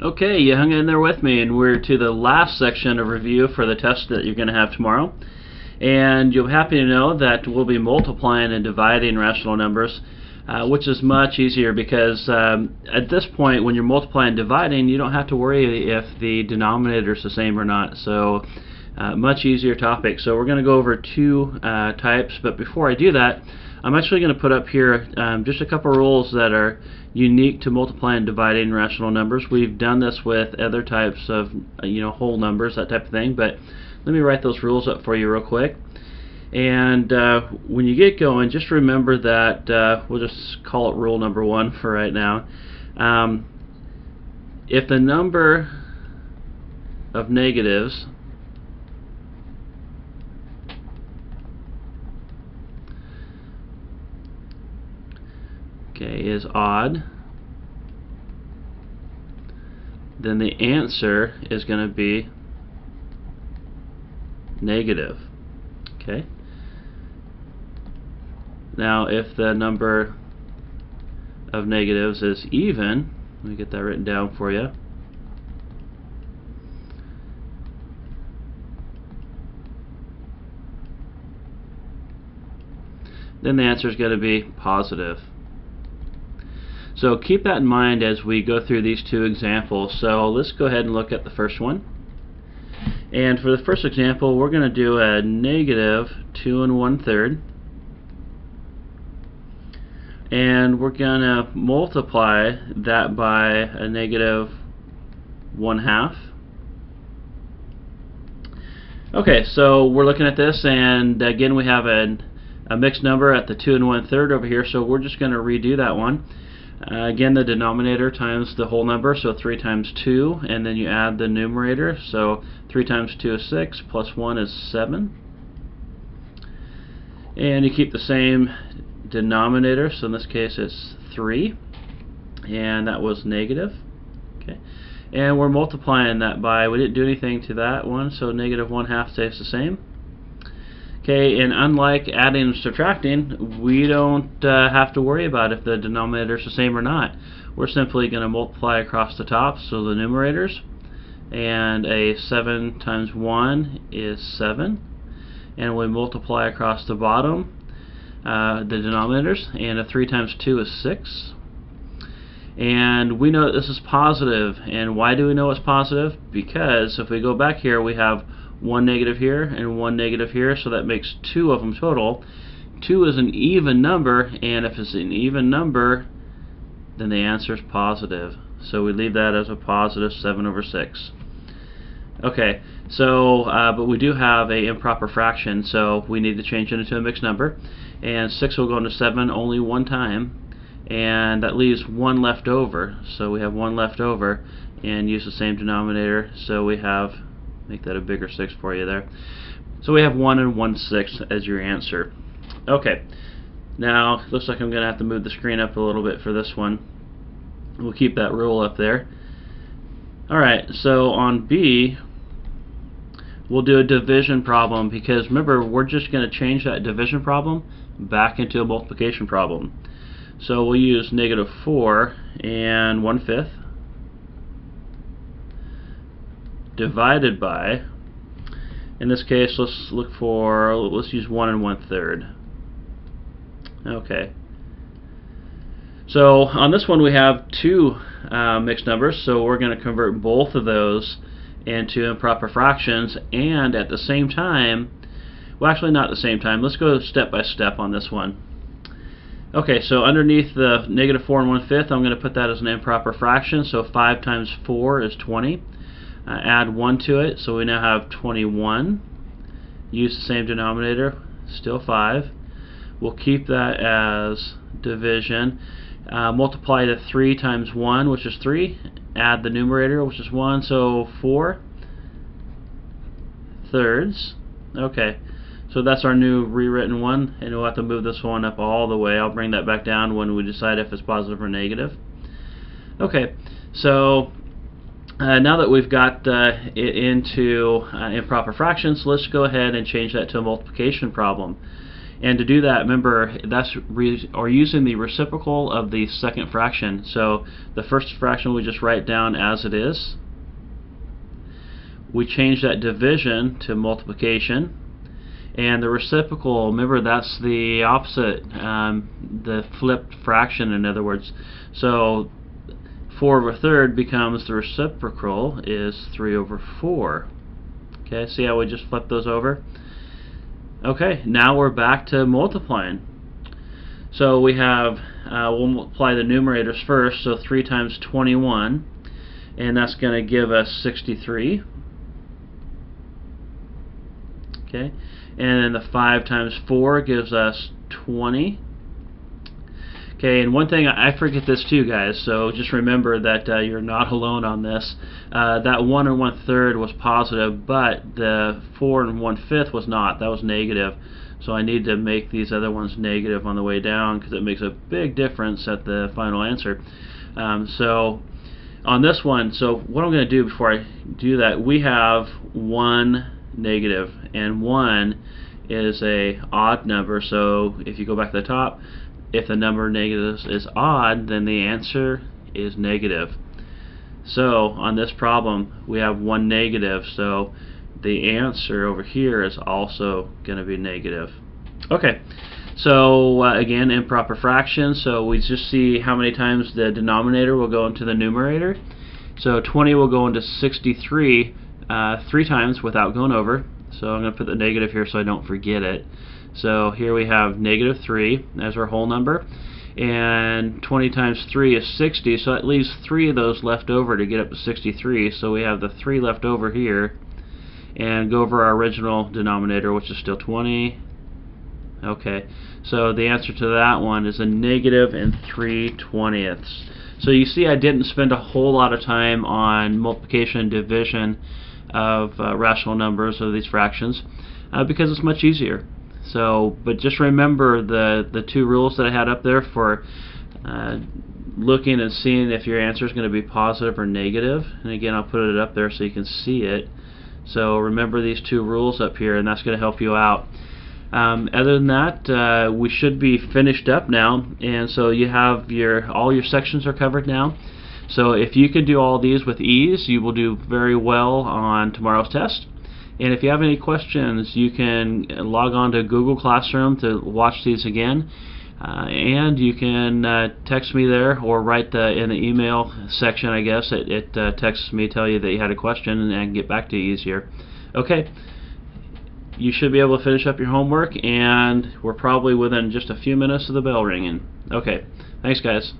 Okay, you hung in there with me, and we're to the last section of review for the test that you're going to have tomorrow. And you'll be happy to know that we'll be multiplying and dividing rational numbers, which is much easier because at this point, when you're multiplying and dividing, you don't have to worry if the denominator is the same or not. So, much easier topic. So we're going to go over two types, but before I do that, I'm actually going to put up here just a couple rules that are unique to multiplying and dividing rational numbers. We've done this with other types of whole numbers, that type of thing, but let me write those rules up for you real quick. And when you get going, just remember that we'll just call it rule number one for right now. If the number of negatives is odd, then the answer is going to be negative. Okay. Now, if the number of negatives is even, let me get that written down for you. Then the answer is going to be positive. So keep that in mind as we go through these two examples. So let's go ahead and look at the first one. And for the first example, we're going to do a negative 2 1/3. And we're going to multiply that by a negative 1/2. Okay, so we're looking at this, and again we have a mixed number at the 2 1/3 over here, so we're just going to redo that one. Again, the denominator times the whole number, so 3 times 2, and then you add the numerator, so 3 times 2 is 6, plus 1 is 7. And you keep the same denominator, so in this case it's 3, and that was negative. Okay, and we're multiplying that by, we didn't do anything to that one, so negative 1/2 stays the same. Okay, and unlike adding and subtracting, we don't have to worry about if the denominator is the same or not. We're simply going to multiply across the top, so the numerators, and a 7 times 1 is 7, and we multiply across the bottom, the denominators, and a 3 times 2 is 6. And we know that this is positive, and why do we know it's positive? Because if we go back here, we have one negative here and one negative here, so that makes 2 of them total. 2 is an even number, and if it's an even number, then the answer is positive. So we leave that as a positive 7/6. Okay, so but we do have a improper fraction, so we need to change it into a mixed number, and 6 will go into 7 only one time, and that leaves 1 left over. So we have 1 left over, and use the same denominator, so we have, make that a bigger 6 for you there. So we have 1 1/6 as your answer. Okay, now looks like I'm going to have to move the screen up a little bit for this one. We'll keep that rule up there. Alright, so on B, we'll do a division problem, because remember, we're just going to change that division problem back into a multiplication problem. So we'll use negative 4 1/5 divided by, in this case let's use 1 1/3. Okay, so on this one we have two mixed numbers, so we're going to convert both of those into improper fractions, and at the same time, well, actually not at the same time, let's go step by step on this one. Okay, so underneath the negative 4 1/5, I'm going to put that as an improper fraction, so 5 times 4 is 20. Add 1 to it, so we now have 21. Use the same denominator, still 5. We'll keep that as division. Multiply the 3 times 1, which is 3. Add the numerator, which is 1, so 4 thirds. Okay, so that's our new rewritten one, and we'll have to move this one up all the way. I'll bring that back down when we decide if it's positive or negative. Okay, so now that we've got it into improper fractions, let's go ahead and change that to a multiplication problem. And to do that, remember, that's using the reciprocal of the second fraction. So the first fraction we just write down as it is. We change that division to multiplication. And the reciprocal, remember, that's the opposite, the flipped fraction, in other words. So 4/3 becomes, the reciprocal is 3/4. Okay, see how we just flipped those over? Okay, now we're back to multiplying. So we have, we'll multiply the numerators first, so 3 times 21, and that's going to give us 63. Okay, and then the 5 times 4 gives us 20. Okay, and one thing, I forget this too, guys, so just remember that you're not alone on this. That 1 1/3 was positive, but the 4 1/5 was not. That was negative. So I need to make these other ones negative on the way down, because it makes a big difference at the final answer. So on this one, so what I'm going to do before I do that, we have 1 negative, and 1 is a odd number. So if you go back to the top, if the number negative is odd, then the answer is negative. So on this problem, we have 1 negative, so the answer over here is also going to be negative. Okay, so again, improper fraction, so we just see how many times the denominator will go into the numerator. So 20 will go into 63 3 times without going over. So I'm going to put the negative here so I don't forget it. So here we have -3 as our whole number, and 20 times 3 is 60, so that leaves 3 of those left over to get up to 63. So we have the 3 left over here, and go over our original denominator, which is still 20. Okay, so the answer to that one is a negative and 3/20. So you see, I didn't spend a whole lot of time on multiplication and division of rational numbers, of these fractions, because it's much easier. So, but just remember the 2 rules that I had up there for looking and seeing if your answer is going to be positive or negative. And again, I'll put it up there so you can see it. So remember these 2 rules up here, and that's going to help you out. Other than that, we should be finished up now, and so you have all your sections are covered now. So if you can do all these with ease, you will do very well on tomorrow's test. And if you have any questions, you can log on to Google Classroom to watch these again, and you can text me there, or write in the email section, I guess. It texts me, tell you that you had a question, and I can get back to you easier. Okay, you should be able to finish up your homework, and we're probably within just a few minutes of the bell ringing. Okay, thanks guys.